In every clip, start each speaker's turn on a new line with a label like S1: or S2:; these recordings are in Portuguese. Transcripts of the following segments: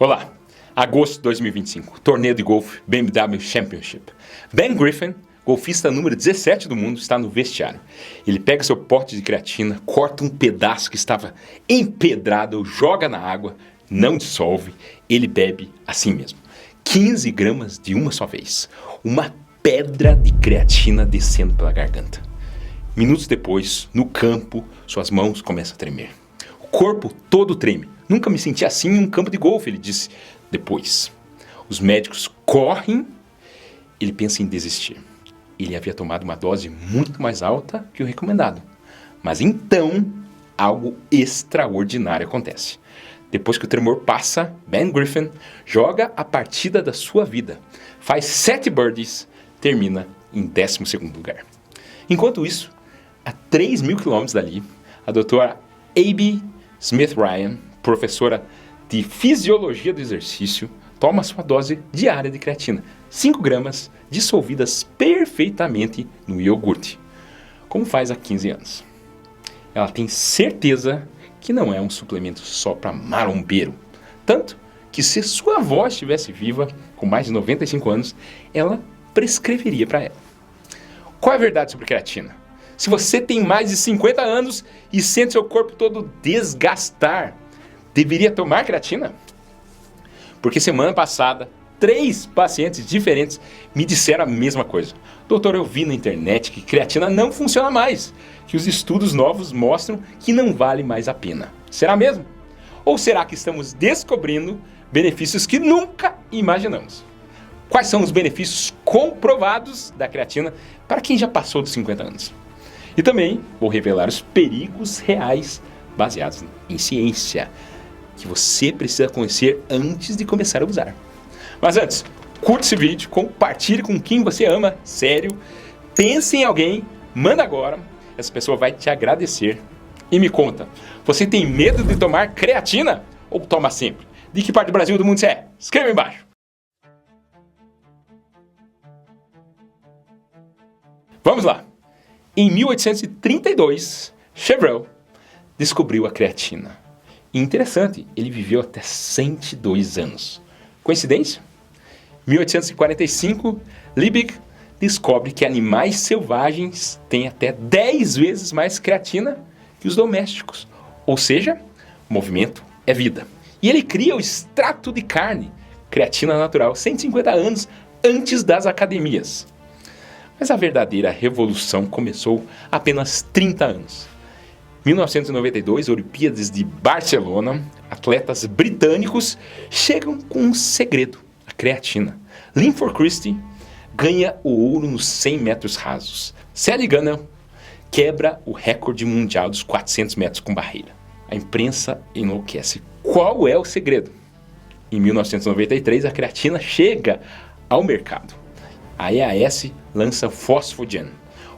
S1: Olá, agosto de 2025, torneio de golfe BMW Championship. Ben Griffin, golfista número 17 do mundo, está no vestiário. Ele pega seu pote de creatina, corta um pedaço que estava empedrado, joga na água, não dissolve, ele bebe assim mesmo. 15 gramas de uma só vez. Uma pedra de creatina descendo pela garganta. Minutos depois, no campo, suas mãos começam a tremer. O corpo todo treme. Nunca me senti assim em um campo de golfe, ele disse depois. Os médicos correm, ele pensa em desistir. Ele havia tomado uma dose muito mais alta que o recomendado. Mas então, algo extraordinário acontece. Depois que o tremor passa, Ben Griffin joga a partida da sua vida. Faz 7 birdies, termina em 12º lugar. Enquanto isso, a 3.000 quilômetros dali, a doutora Abby Smith-Ryan, professora de Fisiologia do Exercício, toma sua dose diária de creatina, 5 gramas dissolvidas perfeitamente no iogurte, como faz há 15 anos. Ela tem certeza que não é um suplemento só para marombeiro, tanto que se sua avó estivesse viva, com mais de 95 anos, ela prescreveria para ela. Qual é a verdade sobre creatina? Se você tem mais de 50 anos e sente seu corpo todo desgastar, deveria tomar creatina? Porque semana passada, 3 pacientes diferentes me disseram a mesma coisa. Doutor, eu vi na internet que creatina não funciona mais, que os estudos novos mostram que não vale mais a pena. Será mesmo? Ou será que estamos descobrindo benefícios que nunca imaginamos? Quais são os benefícios comprovados da creatina para quem já passou dos 50 anos? E também vou revelar os perigos reais baseados em ciência, que você precisa conhecer antes de começar a usar. Mas antes, curte esse vídeo, compartilhe com quem você ama, sério, pense em alguém, manda agora, essa pessoa vai te agradecer. E me conta, você tem medo de tomar creatina ou toma sempre? De que parte do Brasil ou do mundo você é? Escreva aí embaixo. Vamos lá. Em 1832, Chevreul descobriu a creatina. E interessante, ele viveu até 102 anos. Coincidência? 1845, Liebig descobre que animais selvagens têm até 10 vezes mais creatina que os domésticos. Ou seja, movimento é vida. E ele cria o extrato de carne, creatina natural, 150 anos antes das academias. Mas a verdadeira revolução começou há apenas 30 anos. 1992, Olimpíadas de Barcelona, atletas britânicos chegam com um segredo, a creatina. Linford Christie ganha o ouro nos 100 metros rasos. Sally Gunnell quebra o recorde mundial dos 400 metros com barreira. A imprensa enlouquece. Qual é o segredo? Em 1993, a creatina chega ao mercado. A EAS lança o Phosphogen,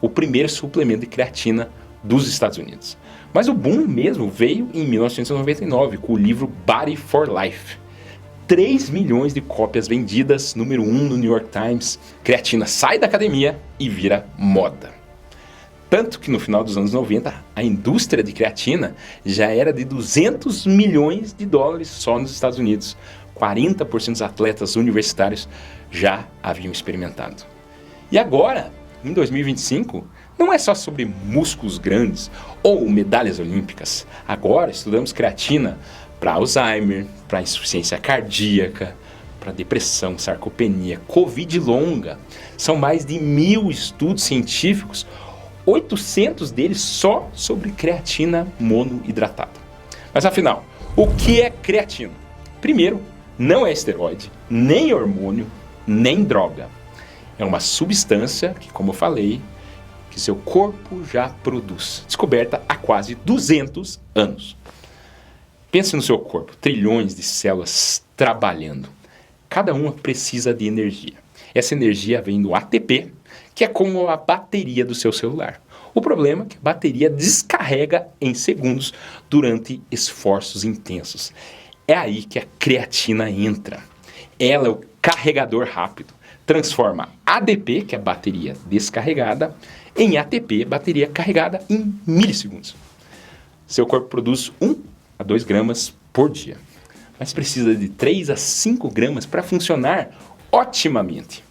S1: o primeiro suplemento de creatina dos Estados Unidos. Mas o boom mesmo veio em 1999 com o livro Body for Life. 3 milhões de cópias vendidas, número 1 no New York Times. Creatina sai da academia e vira moda. Tanto que no final dos anos 90, a indústria de creatina já era de 200 milhões de dólares só nos Estados Unidos. 40% dos atletas universitários já haviam experimentado. E agora, em 2025, não é só sobre músculos grandes ou medalhas olímpicas. Agora estudamos creatina para Alzheimer, para insuficiência cardíaca, para depressão, sarcopenia, Covid longa. São mais de 1.000 estudos científicos, 800 deles só sobre creatina monohidratada. Mas afinal, o que é creatina? Primeiro, não é esteroide, nem hormônio, nem droga. É uma substância que, como eu falei, que seu corpo já produz, descoberta há quase 200 anos. Pense no seu corpo, trilhões de células trabalhando. Cada uma precisa de energia. Essa energia vem do ATP, que é como a bateria do seu celular. O problema é que a bateria descarrega em segundos durante esforços intensos. É aí que a creatina entra. Ela é o carregador rápido. Transforma ADP, que é a bateria descarregada, em ATP, bateria carregada em milissegundos. Seu corpo produz 1 a 2 gramas por dia. mas precisa de 3 a 5 gramas para funcionar otimamente.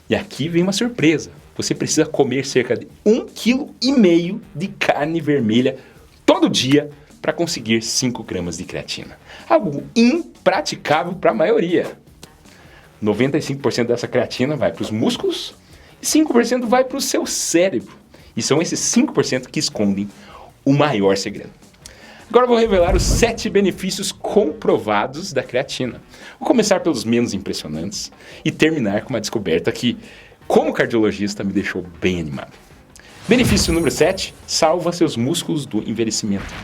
S1: E aqui vem uma surpresa. Você precisa comer cerca de 1,5 kg de carne vermelha todo dia para conseguir 5 gramas de creatina. Algo impraticável para a maioria. 95% dessa creatina vai para os músculos e 5% vai para o seu cérebro. E são esses 5% que escondem o maior segredo. Agora eu vou revelar os 7 benefícios comprovados da creatina. Vou começar pelos menos impressionantes e terminar com uma descoberta que, como cardiologista, me deixou bem animado. Benefício número 7, salva seus músculos do envelhecimento.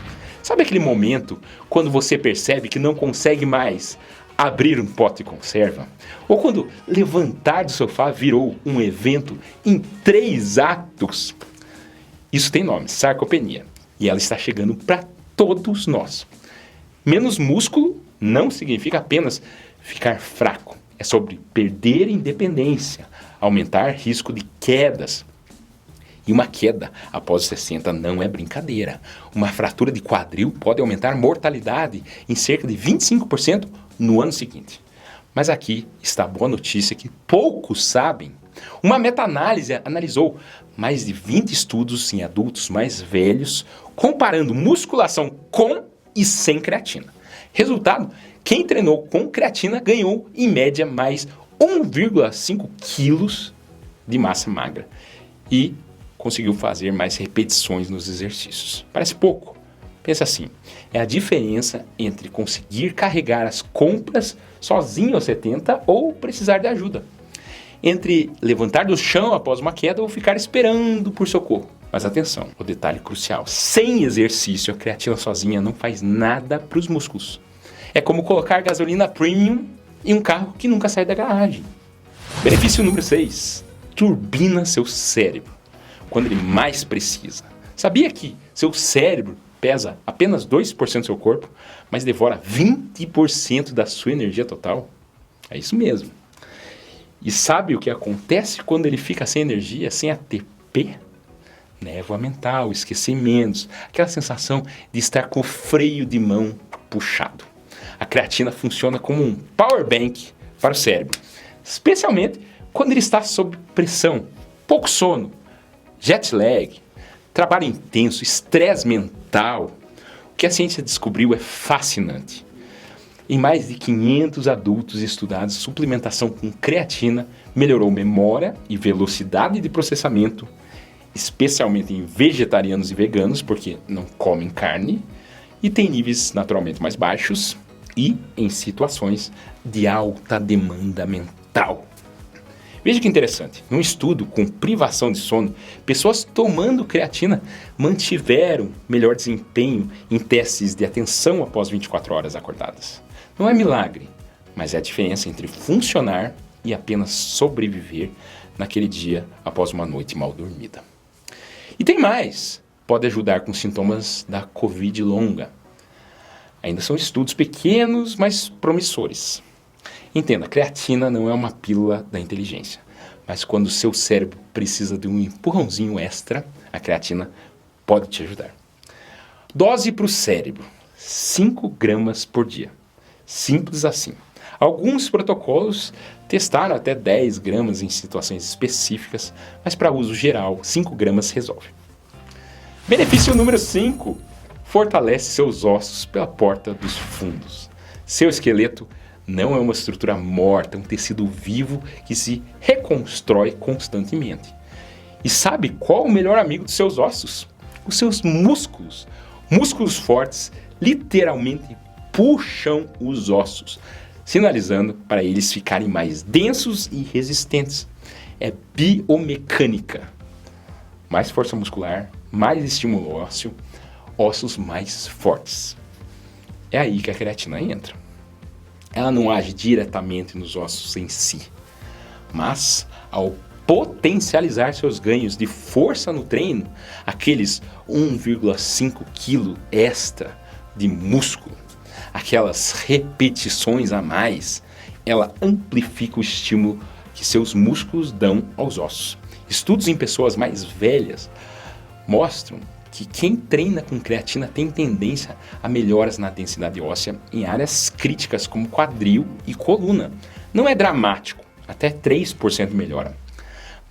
S1: Sabe aquele momento quando você percebe que não consegue mais abrir um pote de conserva? Ou quando levantar do sofá virou um evento em 3 atos? Isso tem nome, sarcopenia, e ela está chegando para todos nós. Menos músculo não significa apenas ficar fraco. É sobre perder independência, aumentar risco de quedas. E uma queda após os 60 não é brincadeira. Uma fratura de quadril pode aumentar mortalidade em cerca de 25% no ano seguinte. Mas aqui está a boa notícia que poucos sabem. Uma meta-análise analisou mais de 20 estudos em adultos mais velhos, comparando musculação com e sem creatina. Resultado, quem treinou com creatina ganhou, em média, mais 1,5 quilos de massa magra e conseguiu fazer mais repetições nos exercícios. Parece pouco. Pensa assim, é a diferença entre conseguir carregar as compras sozinho aos 70 ou precisar de ajuda. Entre levantar do chão após uma queda ou ficar esperando por socorro. Mas atenção, o detalhe crucial, sem exercício a creatina sozinha não faz nada para os músculos. É como colocar gasolina premium em um carro que nunca sai da garagem. Benefício número 6, turbina seu cérebro quando ele mais precisa. Sabia que seu cérebro pesa apenas 2% do seu corpo, mas devora 20% da sua energia total? É isso mesmo. E sabe o que acontece quando ele fica sem energia, sem ATP? Névoa mental, esquecimentos, aquela sensação de estar com o freio de mão puxado. A creatina funciona como um power bank para o cérebro, especialmente quando ele está sob pressão, pouco sono, jet lag, trabalho intenso, estresse mental. O que a ciência descobriu é fascinante. Em mais de 500 adultos estudados, suplementação com creatina melhorou memória e velocidade de processamento, especialmente em vegetarianos e veganos, porque não comem carne, e tem níveis naturalmente mais baixos, e em situações de alta demanda mental. Veja que interessante, num estudo com privação de sono, pessoas tomando creatina mantiveram melhor desempenho em testes de atenção após 24 horas acordadas. Não é milagre, mas é a diferença entre funcionar e apenas sobreviver naquele dia após uma noite mal dormida. E tem mais, pode ajudar com sintomas da Covid longa. Ainda são estudos pequenos, mas promissores. Entenda, a creatina não é uma pílula da inteligência, mas quando o seu cérebro precisa de um empurrãozinho extra, a creatina pode te ajudar. Dose para o cérebro, 5 gramas por dia. Simples assim. Alguns protocolos testaram até 10 gramas em situações específicas, mas para uso geral, 5 gramas resolve. Benefício número 5. Fortalece seus ossos pela porta dos fundos. Seu esqueleto não é uma estrutura morta, é um tecido vivo que se reconstrói constantemente. E sabe qual o melhor amigo dos seus ossos? Os seus músculos. Músculos fortes literalmente puxam os ossos, sinalizando para eles ficarem mais densos e resistentes. É biomecânica. Mais força muscular, mais estímulo ósseo, ossos mais fortes. É aí que a creatina entra. Ela não age diretamente nos ossos em si, mas ao potencializar seus ganhos de força no treino, aqueles 1,5 kg extra de músculo, aquelas repetições a mais, ela amplifica o estímulo que seus músculos dão aos ossos. Estudos em pessoas mais velhas mostram que quem treina com creatina tem tendência a melhoras na densidade óssea em áreas críticas como quadril e coluna. Não é dramático, até 3% melhora.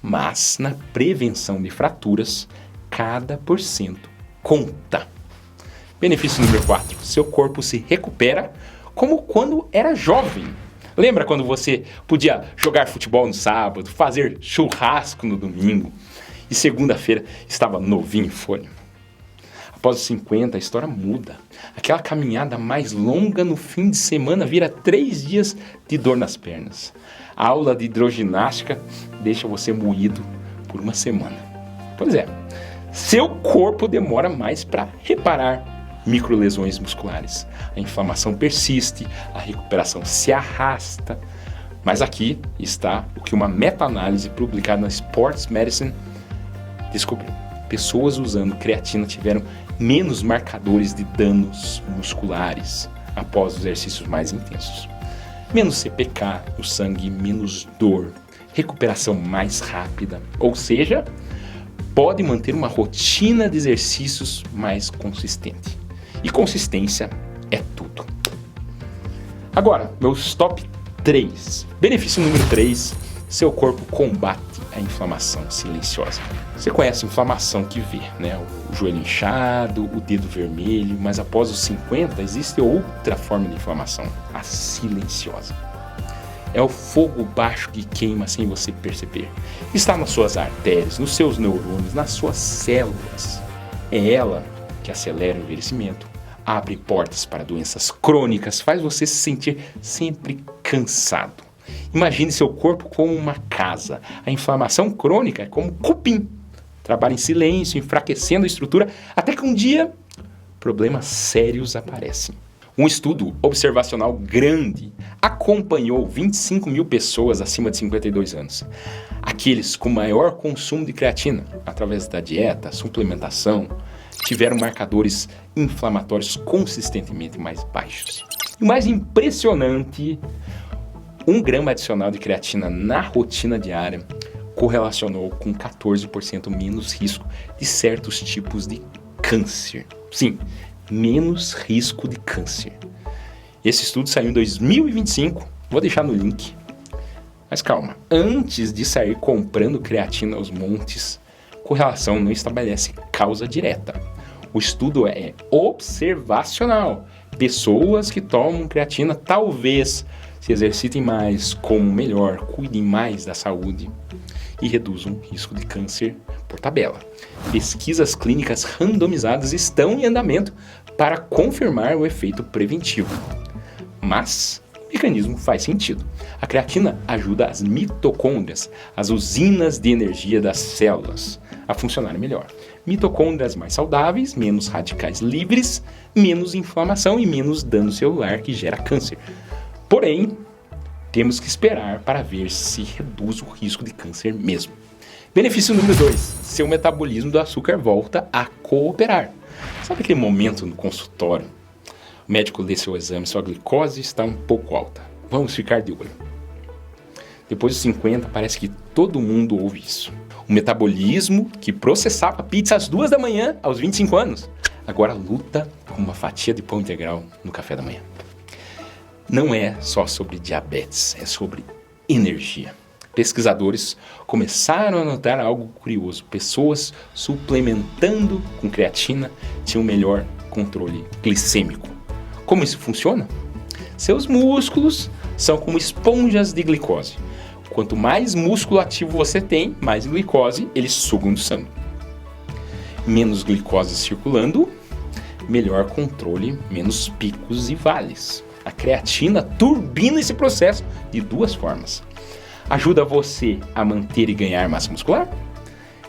S1: Mas na prevenção de fraturas, cada porcento conta. Benefício número 4. Seu corpo se recupera como quando era jovem. Lembra quando você podia jogar futebol no sábado, fazer churrasco no domingo e segunda-feira estava novinho em folha? Após os 50, a história muda. Aquela caminhada mais longa no fim de semana vira 3 dias de dor nas pernas. A aula de hidroginástica deixa você moído por uma semana. Pois é, seu corpo demora mais para reparar microlesões musculares. A inflamação persiste, a recuperação se arrasta. Mas aqui está o que uma meta-análise publicada na Sports Medicine descobriu. Pessoas usando creatina tiveram menos marcadores de danos musculares após os exercícios mais intensos. Menos CPK no sangue, menos dor, recuperação mais rápida. Ou seja, pode manter uma rotina de exercícios mais consistente. E consistência é tudo. Agora, meus top 3. Benefício número 3. Seu corpo combate a inflamação silenciosa. Você conhece a inflamação que vê, né? O joelho inchado, o dedo vermelho, mas após os 50 existe outra forma de inflamação, a silenciosa. É o fogo baixo que queima sem você perceber. Está nas suas artérias, nos seus neurônios, nas suas células. É ela que acelera o envelhecimento, abre portas para doenças crônicas, faz você se sentir sempre cansado. Imagine seu corpo como uma casa. A inflamação crônica é como cupim. Trabalha em silêncio, enfraquecendo a estrutura, até que um dia problemas sérios aparecem. Um estudo observacional grande acompanhou 25 mil pessoas acima de 52 anos. Aqueles com maior consumo de creatina, através da dieta, suplementação, tiveram marcadores inflamatórios consistentemente mais baixos. E o mais impressionante, 1 grama adicional de creatina na rotina diária correlacionou com 14% menos risco de certos tipos de câncer. Sim, menos risco de câncer. Esse estudo saiu em 2025, vou deixar no link. Mas calma, antes de sair comprando creatina aos montes, correlação não estabelece causa direta. O estudo é observacional. Pessoas que tomam creatina talvez se exercitem mais, comam melhor, cuidem mais da saúde e reduzam o risco de câncer por tabela. Pesquisas clínicas randomizadas estão em andamento para confirmar o efeito preventivo. Mas o mecanismo faz sentido. A creatina ajuda as mitocôndrias, as usinas de energia das células, a funcionarem melhor. Mitocôndrias mais saudáveis, menos radicais livres, menos inflamação e menos dano celular que gera câncer. Porém, temos que esperar para ver se reduz o risco de câncer mesmo. Benefício número 2. Seu metabolismo do açúcar volta a cooperar. Sabe aquele momento no consultório? O médico lê seu exame, sua glicose está um pouco alta. Vamos ficar de olho. Depois dos 50, parece que todo mundo ouve isso. O metabolismo que processava pizza às 2 da manhã, aos 25 anos, agora luta com uma fatia de pão integral no café da manhã. Não é só sobre diabetes, é sobre energia. Pesquisadores começaram a notar algo curioso. Pessoas suplementando com creatina tinham melhor controle glicêmico. Como isso funciona? Seus músculos são como esponjas de glicose. Quanto mais músculo ativo você tem, mais glicose eles sugam do sangue. Menos glicose circulando, melhor controle, menos picos e vales. A creatina turbina esse processo de 2 formas. Ajuda você a manter e ganhar massa muscular.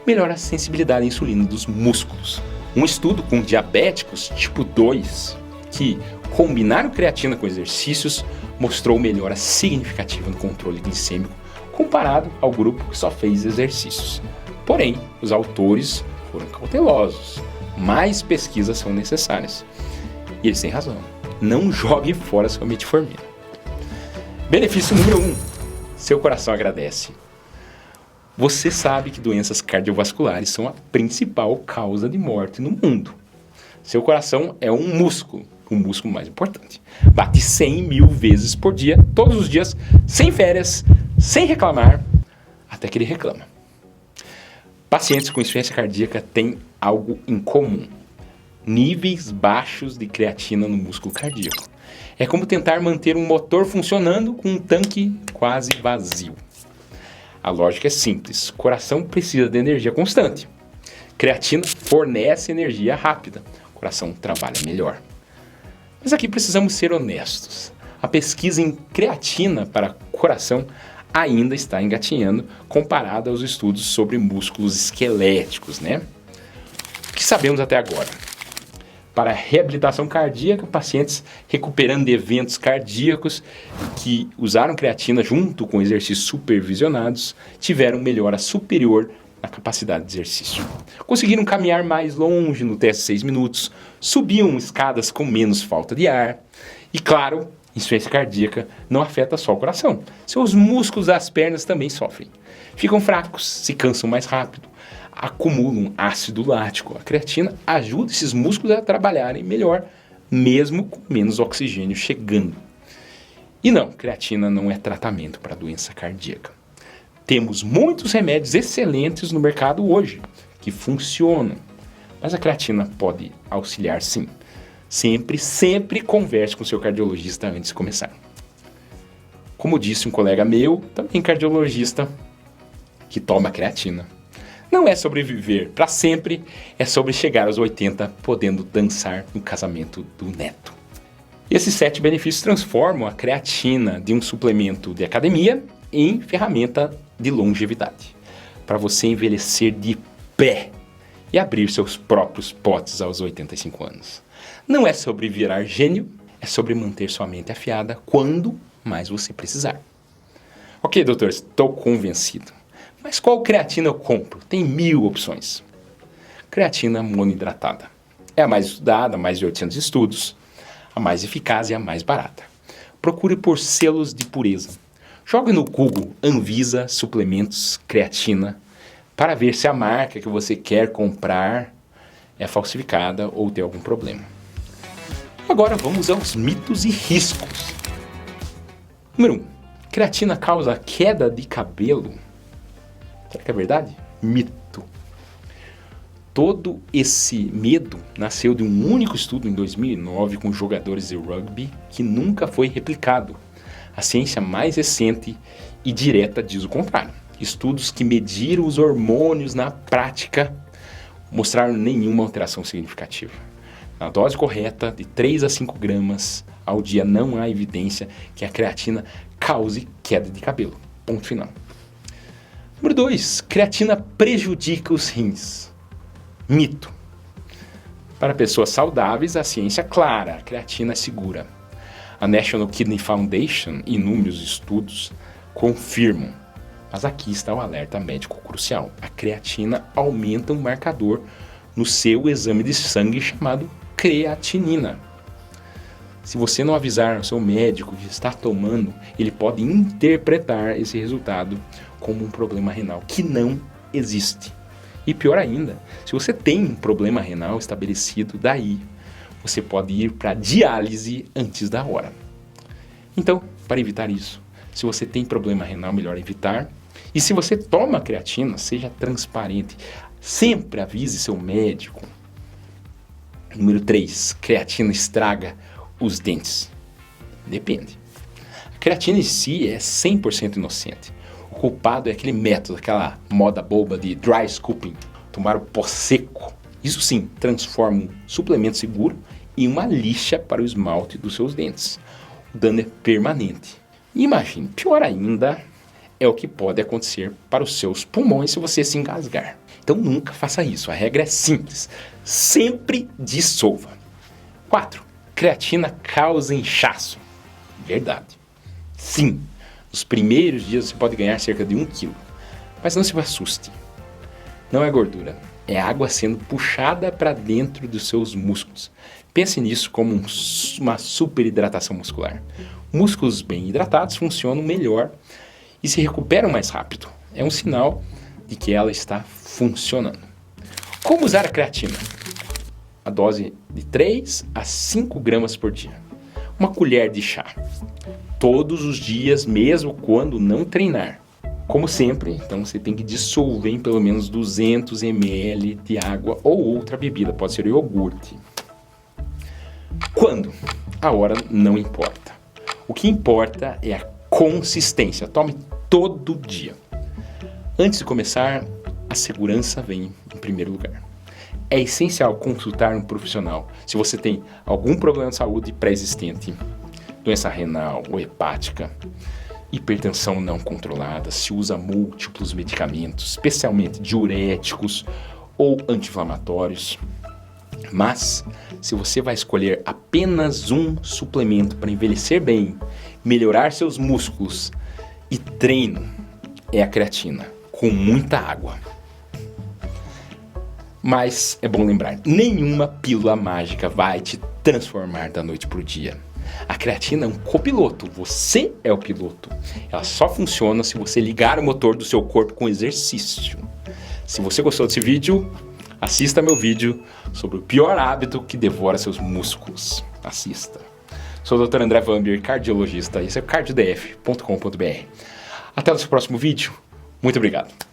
S1: Melhora a sensibilidade à insulina dos músculos. Um estudo com diabéticos tipo 2 que combinaram creatina com exercícios mostrou melhora significativa no controle glicêmico comparado ao grupo que só fez exercícios. Porém, os autores foram cautelosos. Mais pesquisas são necessárias. E eles têm razão. Não jogue fora sua metformina. Benefício número 1. Seu coração agradece. Você sabe que doenças cardiovasculares são a principal causa de morte no mundo. Seu coração é um músculo, o músculo mais importante. Bate 100 mil vezes por dia, todos os dias, sem férias, sem reclamar, até que ele reclama. Pacientes com insuficiência cardíaca têm algo em comum: níveis baixos de creatina no músculo cardíaco. É como tentar manter um motor funcionando com um tanque quase vazio. A lógica é simples: o coração precisa de energia constante. Creatina fornece energia rápida. O coração trabalha melhor. Mas aqui precisamos ser honestos. A pesquisa em creatina para coração ainda está engatinhando comparada aos estudos sobre músculos esqueléticos, né? O que sabemos até agora? Para reabilitação cardíaca, pacientes recuperando de eventos cardíacos que usaram creatina junto com exercícios supervisionados tiveram melhora superior na capacidade de exercício. Conseguiram caminhar mais longe no teste de 6 minutos, subiam escadas com menos falta de ar. E claro, insuficiência cardíaca não afeta só o coração. Seus músculos das pernas também sofrem. Ficam fracos, se cansam mais rápido, acumulam ácido lático. A creatina ajuda esses músculos a trabalharem melhor, mesmo com menos oxigênio chegando. E não, creatina não é tratamento para doença cardíaca. Temos muitos remédios excelentes no mercado hoje, que funcionam. Mas a creatina pode auxiliar sim. Sempre converse com seu cardiologista antes de começar. Como disse um colega meu, também cardiologista, que toma creatina. Não é sobreviver para sempre, é sobre chegar aos 80 podendo dançar no casamento do neto. Esses 7 benefícios transformam a creatina de um suplemento de academia em ferramenta de longevidade, para você envelhecer de pé e abrir seus próprios potes aos 85 anos. Não é sobre virar gênio, é sobre manter sua mente afiada quando mais você precisar. Ok, doutor, estou convencido. Mas qual creatina eu compro? Tem 1000 opções. Creatina monohidratada. É a mais estudada, mais de 800 estudos, a mais eficaz e a mais barata. Procure por selos de pureza. Jogue no Google Anvisa suplementos creatina para ver se a marca que você quer comprar é falsificada ou tem algum problema. Agora vamos aos mitos e riscos. Número 1. Creatina causa queda de cabelo. Será que é verdade? Mito. Todo esse medo nasceu de um único estudo em 2009 com jogadores de rugby que nunca foi replicado. A ciência mais recente e direta diz o contrário. Estudos que mediram os hormônios na prática mostraram nenhuma alteração significativa. Na dose correta, de 3 a 5 gramas ao dia, não há evidência que a creatina cause queda de cabelo. Ponto final. Número 2. Creatina prejudica os rins. Mito. Para pessoas saudáveis, a ciência é clara, a creatina é segura. A National Kidney Foundation e inúmeros estudos confirmam. Mas aqui está o alerta médico crucial. A creatina aumenta um marcador no seu exame de sangue chamado creatinina. Se você não avisar o seu médico que está tomando, ele pode interpretar esse resultado como um problema renal que não existe. E pior ainda, se você tem um problema renal estabelecido, daí você pode ir para diálise antes da hora. Então, para evitar isso, se você tem problema renal, melhor evitar. E se você toma creatina, seja transparente. Sempre avise seu médico. Número 3. Creatina estraga os dentes. Depende. A creatina em si é 100% inocente. O culpado é aquele método, aquela moda boba de dry scooping, tomar o pó seco. Isso sim, transforma um suplemento seguro em uma lixa para o esmalte dos seus dentes. O dano é permanente. E imagine, pior ainda é o que pode acontecer para os seus pulmões se você se engasgar. Então nunca faça isso, a regra é simples. Sempre dissolva. 4. Creatina causa inchaço. Verdade. Sim, nos primeiros dias você pode ganhar cerca de 1 kg. Mas não se assuste. Não é gordura, é água sendo puxada para dentro dos seus músculos. Pense nisso como uma superidratação muscular. Músculos bem hidratados funcionam melhor e se recuperam mais rápido. É um sinal de que ela está funcionando. Como usar a creatina? A dose de 3 a 5 gramas por dia. Uma colher de chá. Todos os dias, mesmo quando não treinar. Como sempre, então você tem que dissolver em pelo menos 200 ml de água ou outra bebida, pode ser iogurte. Quando? A hora não importa. O que importa é a consistência. Tome todo dia. Antes de começar, a segurança vem em primeiro lugar. É essencial consultar um profissional se você tem algum problema de saúde pré-existente, doença renal ou hepática, hipertensão não controlada, se usa múltiplos medicamentos, especialmente diuréticos ou anti-inflamatórios. Mas, se você vai escolher apenas um suplemento para envelhecer bem, melhorar seus músculos e treino, é a creatina, com muita água. Mas é bom lembrar, nenhuma pílula mágica vai te transformar da noite para o dia. A creatina é um copiloto, você é o piloto. Ela só funciona se você ligar o motor do seu corpo com exercício. Se você gostou desse vídeo, assista meu vídeo sobre o pior hábito que devora seus músculos. Assista. Sou o Dr. André Vambier, cardiologista, e esse é o cardiodf.com.br. Até o nosso próximo vídeo. Muito obrigado.